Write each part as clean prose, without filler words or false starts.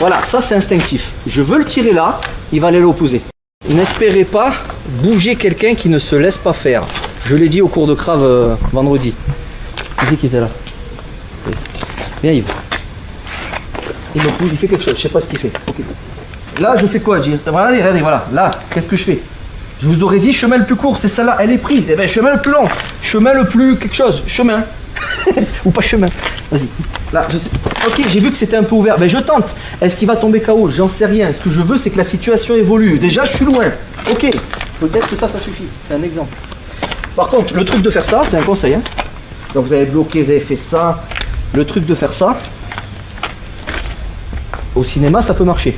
Voilà, ça c'est instinctif. Je veux le tirer là, il va aller à l'opposé. N'espérez pas bouger quelqu'un qui ne se laisse pas faire. Je l'ai dit au cours de Crave vendredi. Qui était là? Viens Yves. Il me pousse, il fait quelque chose, je sais pas ce qu'il fait. Okay. Là je fais quoi? Regardez, regardez, voilà. Là, qu'est-ce que je fais? Je vous aurais dit chemin le plus court, c'est celle-là, elle est prise. Eh bien, chemin le plus long, chemin le plus quelque chose, chemin. Ou pas chemin. Vas-y. Là, je sais. Ok, j'ai vu que c'était un peu ouvert. Ben, je tente. Est-ce qu'il va tomber KO? J'en sais rien. Ce que je veux, c'est que la situation évolue. Déjà, je suis loin. Ok. Peut-être que ça suffit. C'est un exemple. Par contre, le truc de faire ça, c'est un conseil. Hein. Donc, vous avez bloqué, vous avez fait ça. Le truc de faire ça, au cinéma, ça peut marcher.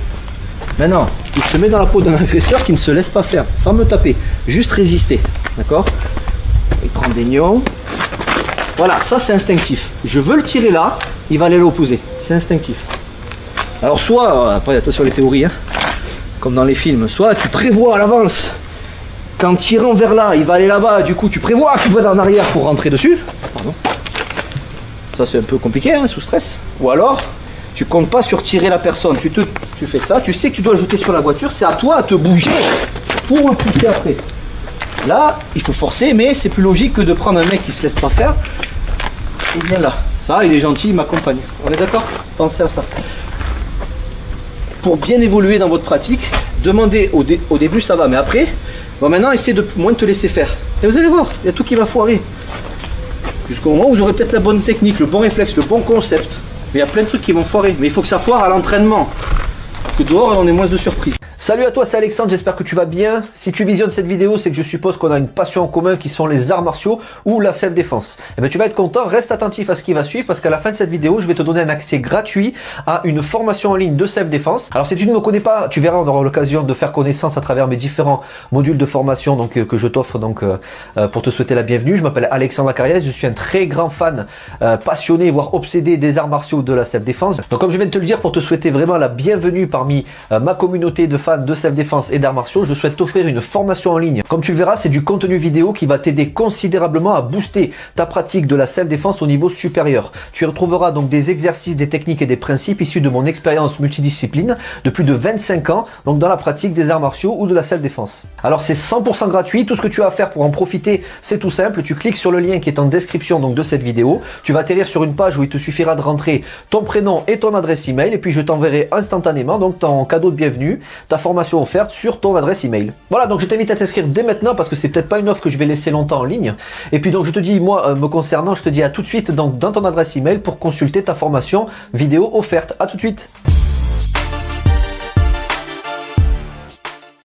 Maintenant, il se met dans la peau d'un agresseur qui ne se laisse pas faire, sans me taper. Juste résister. D'accord? Il prend des nions. Voilà, ça c'est instinctif. Je veux le tirer là, il va aller à l'opposé. C'est instinctif. Alors soit, après attention les théories, hein, comme dans les films, soit tu prévois à l'avance qu'en tirant vers là, il va aller là-bas, du coup tu prévois qu'il va en arrière pour rentrer dessus. Pardon. Ça c'est un peu compliqué, hein, sous stress. Ou alors, tu comptes pas sur tirer la personne. Tu fais ça, tu sais que tu dois le jeter sur la voiture, c'est à toi de te bouger pour le pousser après. Là, il faut forcer, mais c'est plus logique que de prendre un mec qui se laisse pas faire. Il vient là. Ça, il est gentil, il m'accompagne. On est d'accord? Pensez à ça. Pour bien évoluer dans votre pratique, demandez au début ça va, mais après, bon, maintenant essayez de moins te laisser faire. Et vous allez voir, il y a tout qui va foirer. Jusqu'au moment où vous aurez peut-être la bonne technique, le bon réflexe, le bon concept. Mais il y a plein de trucs qui vont foirer. Mais il faut que ça foire à l'entraînement. Que dehors, on ait moins de surprises. Salut à toi, c'est Alexandre, j'espère que tu vas bien. Si tu visionnes cette vidéo, c'est que je suppose qu'on a une passion en commun qui sont les arts martiaux ou la self-défense. Et bien tu vas être content, reste attentif à ce qui va suivre parce qu'à la fin de cette vidéo, je vais te donner un accès gratuit à une formation en ligne de self-défense. Alors si tu ne me connais pas, tu verras, on aura l'occasion de faire connaissance à travers mes différents modules de formation que je t'offre pour te souhaiter la bienvenue. Je m'appelle Alexandre Acariès, je suis un très grand fan, passionné, voire obsédé des arts martiaux de la self-défense. Donc comme je viens de te le dire, pour te souhaiter vraiment la bienvenue parmi ma communauté de fans de self-défense et d'arts martiaux, je souhaite t'offrir une formation en ligne. Comme tu le verras, c'est du contenu vidéo qui va t'aider considérablement à booster ta pratique de la self-défense au niveau supérieur. Tu y retrouveras donc des exercices, des techniques et des principes issus de mon expérience multidiscipline de plus de 25 ans, donc dans la pratique des arts martiaux ou de la self-défense. Alors c'est 100% gratuit, tout ce que tu as à faire pour en profiter, c'est tout simple, tu cliques sur le lien qui est en description donc de cette vidéo, tu vas atterrir sur une page où il te suffira de rentrer ton prénom et ton adresse email et puis je t'enverrai instantanément donc ton cadeau de bienvenue, ta formation offerte sur ton adresse email. Voilà, donc je t'invite à t'inscrire dès maintenant parce que c'est peut-être pas une offre que je vais laisser longtemps en ligne. Et puis donc je te dis, moi me concernant, je te dis à tout de suite donc dans ton adresse email pour consulter ta formation vidéo offerte. À tout de suite.